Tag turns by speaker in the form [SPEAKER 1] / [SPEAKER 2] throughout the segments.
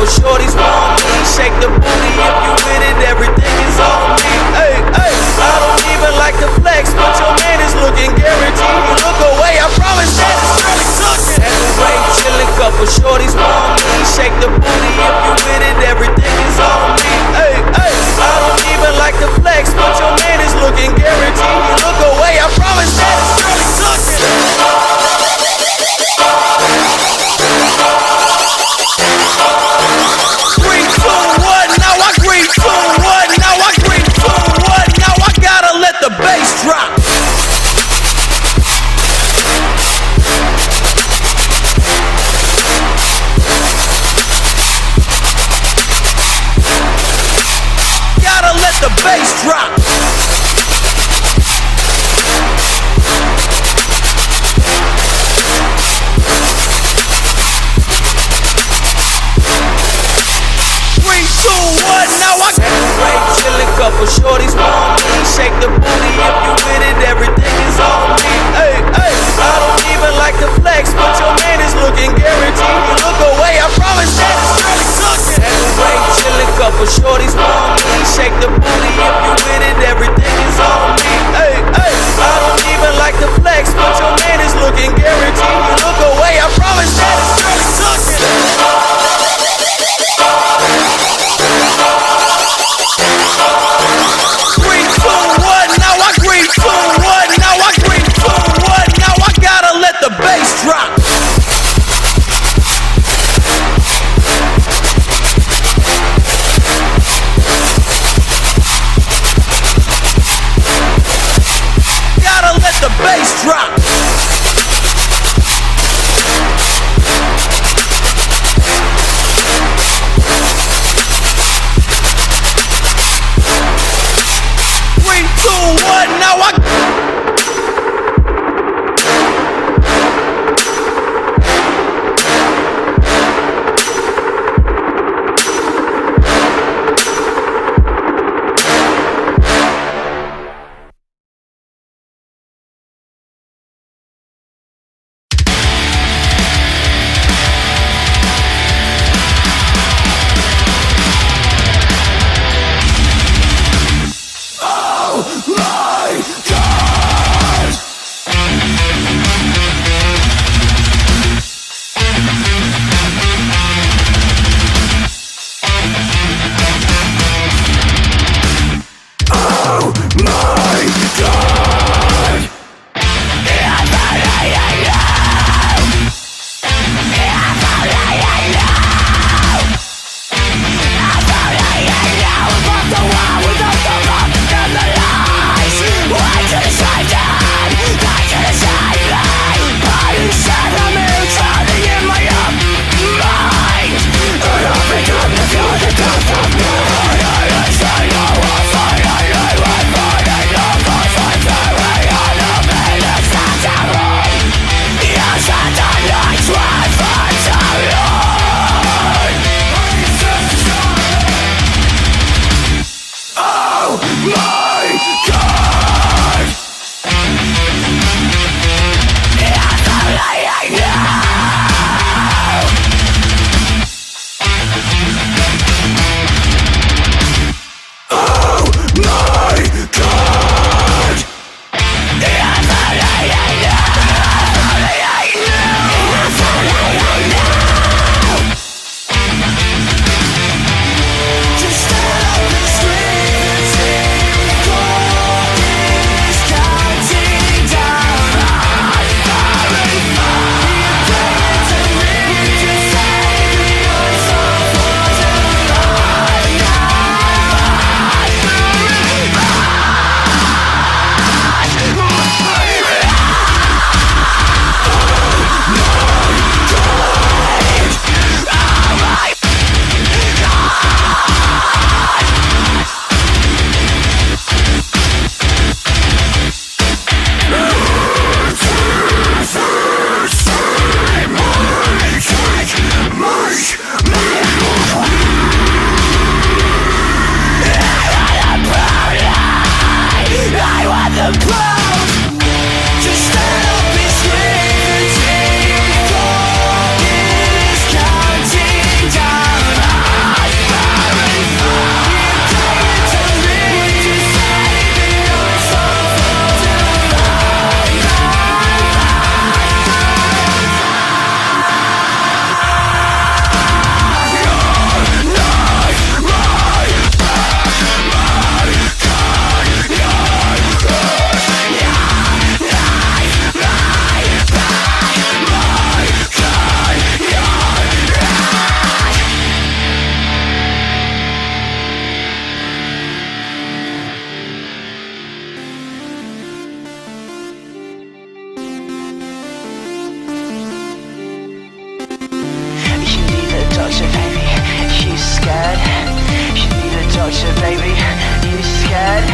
[SPEAKER 1] couple shorties want me. Shake the booty if you with it, everything is on me. Hey, hey, I don't even like to flex, but your man is looking guaranteed. You look away, I promise that it's really touching. At the way, chillin', couple shorties want me. Shake the booty if you with it, everything is on me. Hey, hey, I don't even like to flex, but your man is looking guaranteed. You look away, I promise that it's really touching. 3, 2, 1, now I 3, 2, 1, now I 3, 2, 1, now I gotta let the bass drop. Gotta let the bass drop. Couple shorties want me. Shake the booty if you with it, everything is on me. Hey, hey, I don't even like to flex, but your man is looking guaranteed. You look away, I promise that it's really touching. Anyway, chillin', couple shorties want me. Shake the booty if you with it, everything is on me. Hey, hey, I don't even like to flex, but your man is looking guaranteed. You look away, I promise that it's really touching. 3, 2, 1, now I 3, 2, 1, now I gotta let the bass drop. Gotta let the bass
[SPEAKER 2] Joshua, baby. You scared?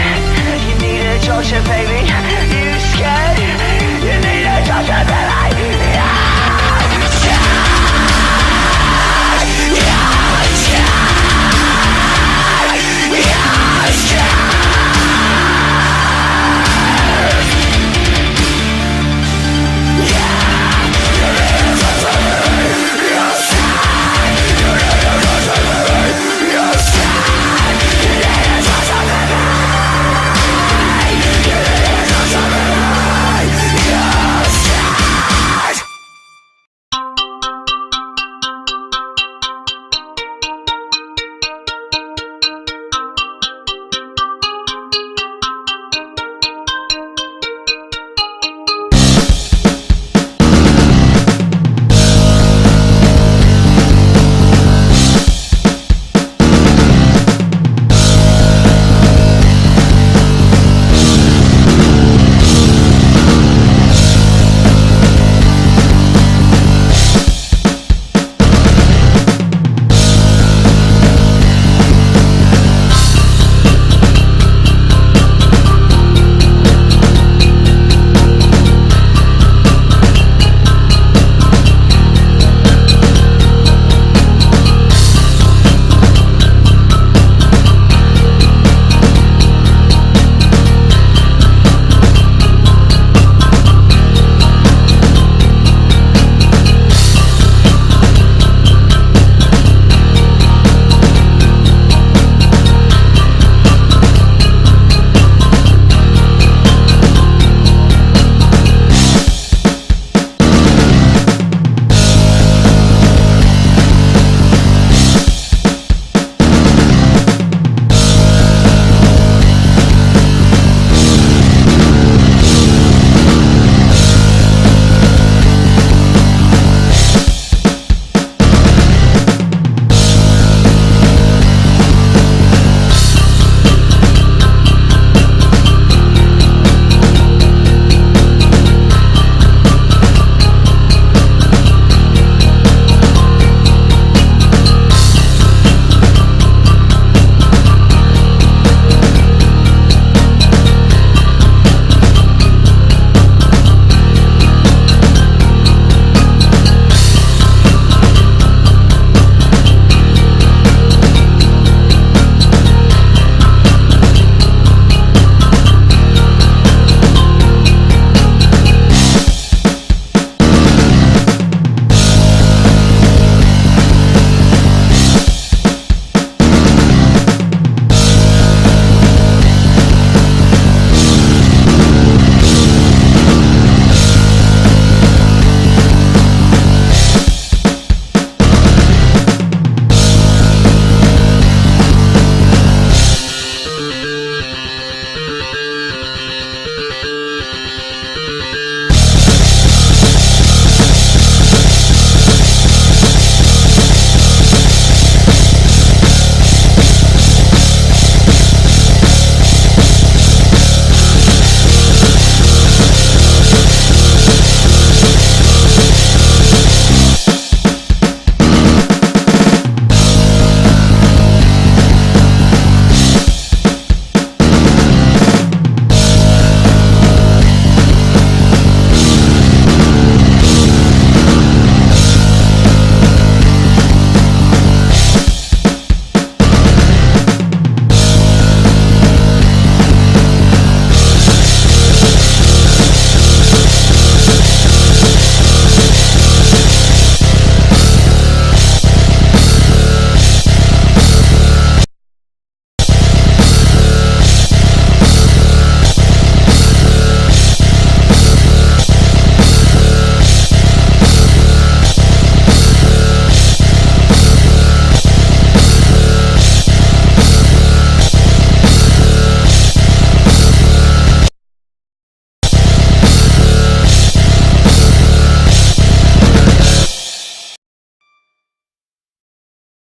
[SPEAKER 2] You need a Joshua, baby. You scared?